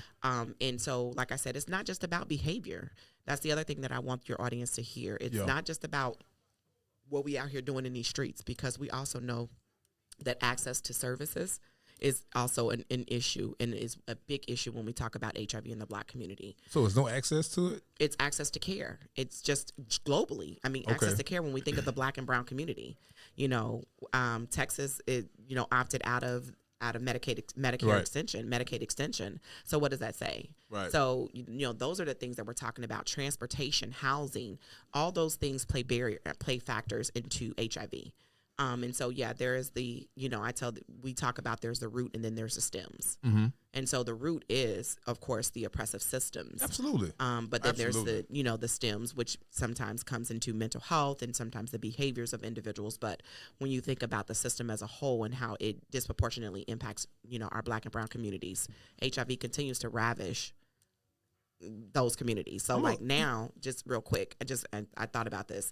And so, like I said, it's not just about behavior. That's the other thing that I want your audience to hear. It's not just about what we out here doing in these streets, because we also know that access to services is also an issue, and is a big issue when we talk about HIV in the Black community. So there's no access to it? It's access to care. It's just globally. I mean, access to care when we think of the Black and brown community. You know, Texas, opted out of Medicare extension, Medicaid extension. So what does that say? Right. So, those are the things that we're talking about: transportation, housing, all those things play factors into HIV. And so, there is we talk about there's the root and then there's the stems. Mm-hmm. And so the root is, of course, the oppressive systems. Absolutely. But then there's the stems, which sometimes comes into mental health and sometimes the behaviors of individuals. But when you think about the system as a whole and how it disproportionately impacts, our Black and brown communities, HIV continues to ravish those communities. So now, just real quick, I thought about this.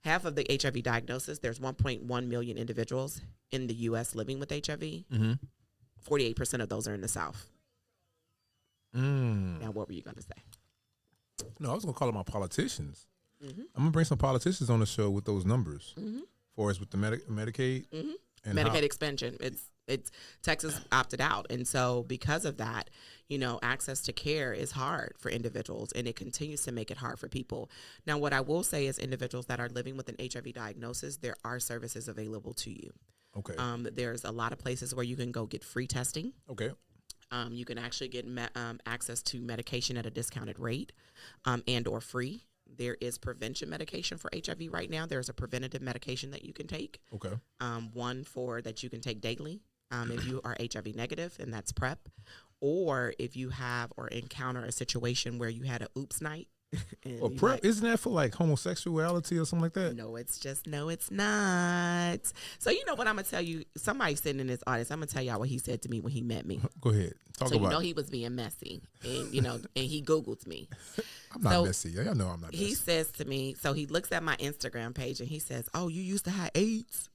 Half of the HIV diagnosis, there's 1.1 million individuals in the U.S. living with HIV. Mm-hmm. 48% of those are in the South. Now, what were you going to say? No, I was going to call them our politicians. Mm-hmm. I'm going to bring some politicians on the show with those numbers. Mm-hmm. For us with the Medicaid. Mm-hmm. And Medicaid expansion. It's Texas opted out. And so because of that, access to care is hard for individuals, and it continues to make it hard for people. Now, what I will say is individuals that are living with an HIV diagnosis, there are services available to you. Okay. There's a lot of places where you can go get free testing. Okay. You can actually get access to medication at a discounted rate and or free. There is prevention medication for HIV right now. There's a preventative medication that you can take. Okay. One that you can take daily if you are HIV negative, and that's PrEP. Or if you have or encounter a situation where you had a oops night. Well, PrEP, isn't that for like homosexuality or something like that? No, it's not. So you know what I'm going to tell you? Somebody sitting in this audience, I'm going to tell y'all what he said to me when he met me. Go ahead. Talk about it. He was being messy, and and he Googled me. I'm not messy. Y'all know I'm not messy. He says to me, so he looks at my Instagram page and he says, "Oh, you used to have AIDS?"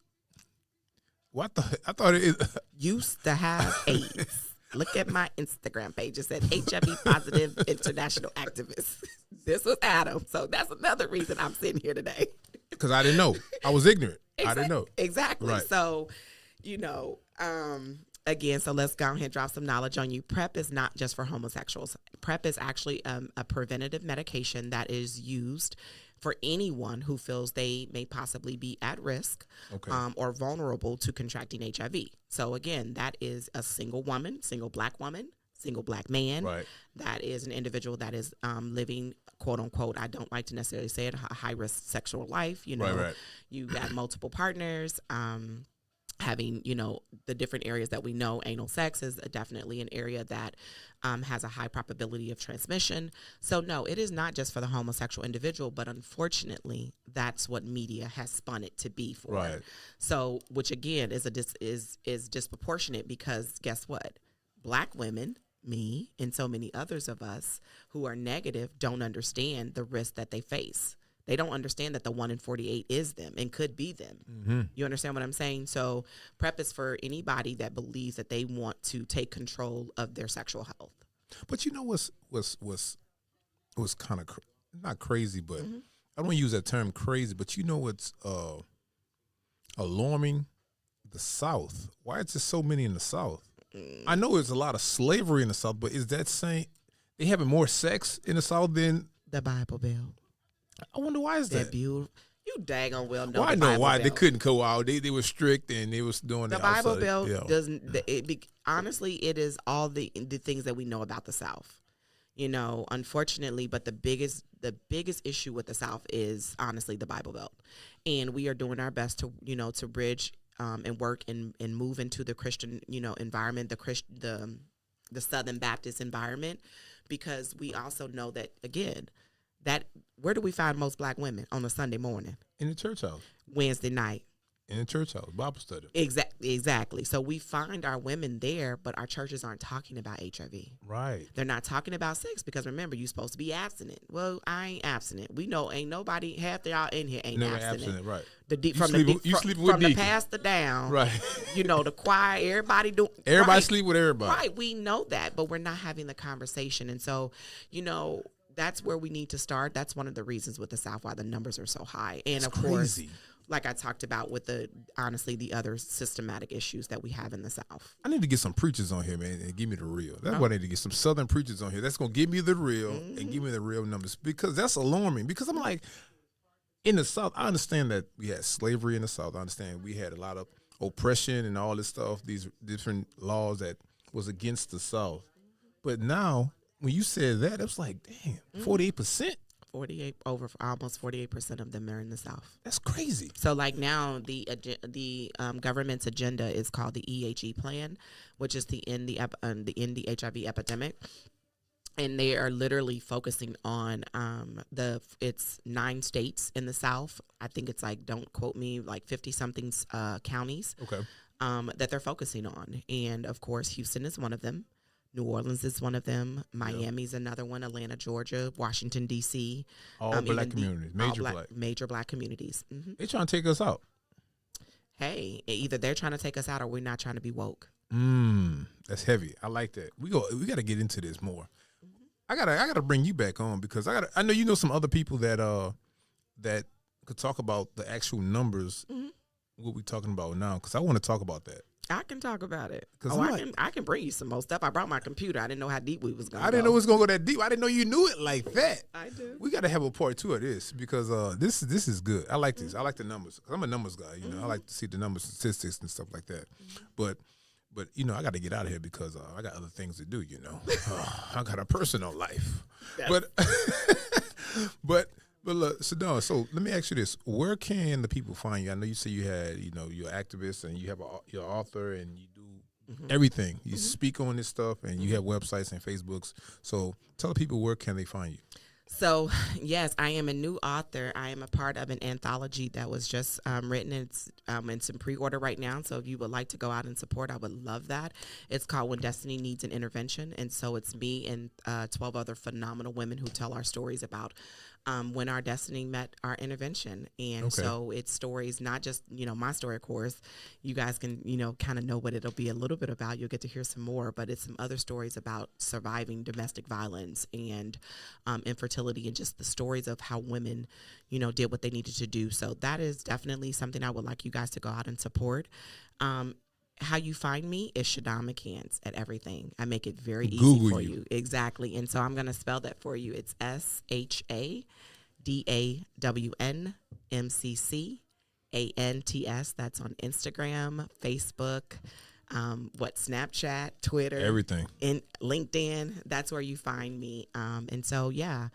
What I thought it is. Used to have AIDS. Look at my Instagram page. It said HIV positive international activist. This was Adam. So that's another reason I'm sitting here today. Because I didn't know. I was ignorant. I didn't know. Exactly. Right. So, again, so let's go ahead and drop some knowledge on you. PrEP is not just for homosexuals. PrEP is actually a preventative medication that is used for anyone who feels they may possibly be at risk or vulnerable to contracting HIV. So again, that is a single woman, single Black woman, single Black man. Right. That is an individual that is living, quote unquote, I don't like to necessarily say it, a high risk sexual life. Right. You got multiple partners. having, the different areas that we know. Anal sex is definitely an area that has a high probability of transmission. So no, it is not just for the homosexual individual, but unfortunately, that's what media has spun it to be for. Right. So, which again is disproportionate, because guess what? Black women, me, and so many others of us who are negative don't understand the risk that they face. They don't understand that the 1 in 48 is them and could be them. Mm-hmm. You understand what I'm saying? So PrEP is for anybody that believes that they want to take control of their sexual health. But you know what's kind of not crazy, but I don't want to use that term crazy, but you know what's alarming? The South. Why is there so many in the South? I know there's a lot of slavery in the South, but is that saying they having more sex in the South than the Bible Belt? I wonder why is that? You daggone well know. Well, I the know Bible why Belt. they couldn't go out. They were strict and they was doing the it Bible outside. Belt doesn't. Honestly, it is all the things that we know about the South. Unfortunately, but the biggest issue with the South is honestly the Bible Belt, and we are doing our best to to bridge and work and move into the Christian environment, the Southern Baptist environment, because we also know that again. That where do we find most black women on a Sunday morning? In the church house. Wednesday night. In the church house, Bible study. Exactly. So we find our women there, but our churches aren't talking about HIV. Right. They're not talking about sex, because remember, you're supposed to be abstinent. Well, I ain't abstinent. We know ain't nobody, half y'all in here ain't Never abstinent. right. From the pastor down, right? The choir, everybody do. Everybody right. sleep with everybody. Right. We know that, but we're not having the conversation, and so that's where we need to start. That's one of the reasons with the South why the numbers are so high. And of course, like I talked about with the other systematic issues that we have in the South. I need to get some preachers on here, man, and give me the real. That's why I need to get some Southern preachers on here. That's going to give me the real and give me the real numbers, because that's alarming. Because I'm like, in the South, I understand that we had slavery in the South. I understand we had a lot of oppression and all this stuff, these different laws that was against the South. But now, when you said that, it was like, damn, 48%? 48, almost 48% of them are in the South. That's crazy. So like now the government's agenda is called the EHE plan, which is the end the HIV epidemic. And they are literally focusing on it's 9 states in the South. I think it's like, don't quote me, like 50 something counties. Okay. That they're focusing on. And of course, Houston is one of them. New Orleans is one of them. Miami's another one. Atlanta, Georgia, Washington, D.C. All black communities, major black communities. Mm-hmm. They trying to take us out. Hey, either they're trying to take us out or we're not trying to be woke. That's heavy. I like that. We got to get into this more. I gotta bring you back on, because I know you know some other people that could talk about the actual numbers. What we talking about now? Because I want to talk about that. I can talk about it. I can bring you some more stuff. I brought my computer. I didn't know how deep we was going. I didn't know it was going to go that deep. I didn't know you knew it like that. I do. We got to have a part 2 of this, because this is good. I like this. I like the numbers. 'Cause I'm a numbers guy. I like to see the numbers, statistics, and stuff like that. But I got to get out of here, because I got other things to do. I got a personal life. But look, Shadawn, so let me ask you this. Where can the people find you? I know you say you had, you're an activist and you have you're an author and you do everything. You speak on this stuff and you have websites and Facebooks. So tell the people, where can they find you? So, yes, I am a new author. I am a part of an anthology that was just written. It's in pre-order right now. So if you would like to go out and support, I would love that. It's called When Destiny Needs an Intervention. And so it's me and 12 other phenomenal women who tell our stories about when our destiny met our intervention. And so it's stories, not just, my story, of course. You guys can, kind of know what it'll be a little bit about. You'll get to hear some more, but it's some other stories about surviving domestic violence and infertility, and just the stories of how women, did what they needed to do. So that is definitely something I would like you guys to go out and support. How you find me is Shadawn Mccants at everything. I make it very easy for you. Exactly. And so I'm going to spell that for you. It's SHADAWNMCCANTS. That's on Instagram, Facebook, Snapchat, Twitter, everything, and LinkedIn. That's where you find me. And so, yeah,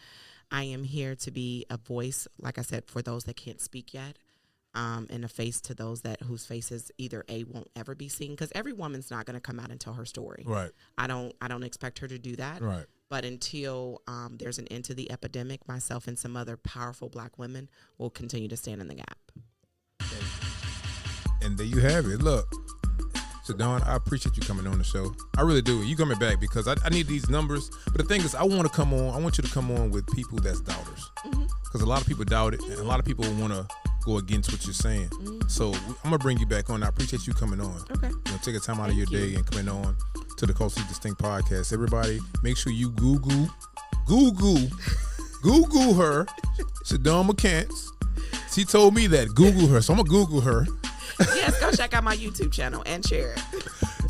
I am here to be a voice, like I said, for those that can't speak yet. and a face to those whose faces either won't ever be seen, because every woman's not going to come out and tell her story. Right. I don't expect her to do that. Right. But until there's an end to the epidemic, myself and some other powerful Black women will continue to stand in the gap. And there you have it. Look, Shadawn, I appreciate you coming on the show. I really do. You coming back because I need these numbers. But the thing is, I want you to come on with people that's doubters. Because a lot of people doubt it, and a lot of people want to go against what you're saying. So I'm going to bring you back on. I appreciate you coming on. Okay. Take a time out of your day and coming on to the Culturally Distinct Podcast. Everybody, make sure you Google her, Shadawn Mccants. She told me that. Google her. So I'm going to Google her. Yes, go check out my YouTube channel and share it.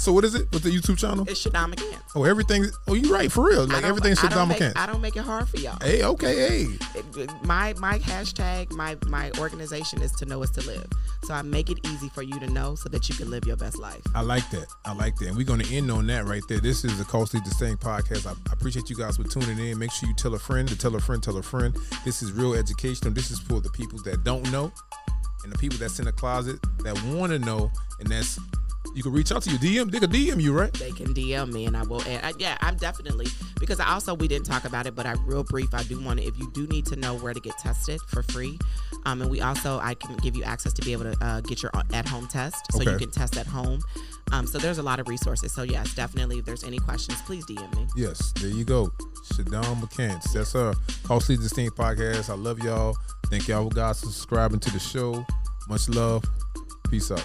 So what is it? What's the YouTube channel? It's Shadawn Mccants. Oh, everything. Oh, you're right, for real. Like everything's Shadawn Mccants. I don't make it hard for y'all. Hey, okay, hey. My hashtag, my organization is to know is to live. So I make it easy for you to know so that you can live your best life. I like that. And we're going to end on that right there. This is the Culturally Distinct Podcast. I appreciate you guys for tuning in. Make sure you tell a friend to tell a friend, tell a friend. This is real educational. This is for the people that don't know and the people that's in the closet that want to know. And that's, you can reach out to your DM. They can DM you, right? They can DM me, and I will. And I'm definitely, because we didn't talk about it, but real brief, I do want to, if you do need to know where to get tested for free, and I can give you access to be able to get your at-home test, so you can test at home. So there's a lot of resources. So yes, definitely, if there's any questions, please DM me. Yes, there you go. Shadawn Mccants. That's her Culturally Distinct Podcast. I love y'all. Thank y'all guys for subscribing to the show. Much love. Peace out.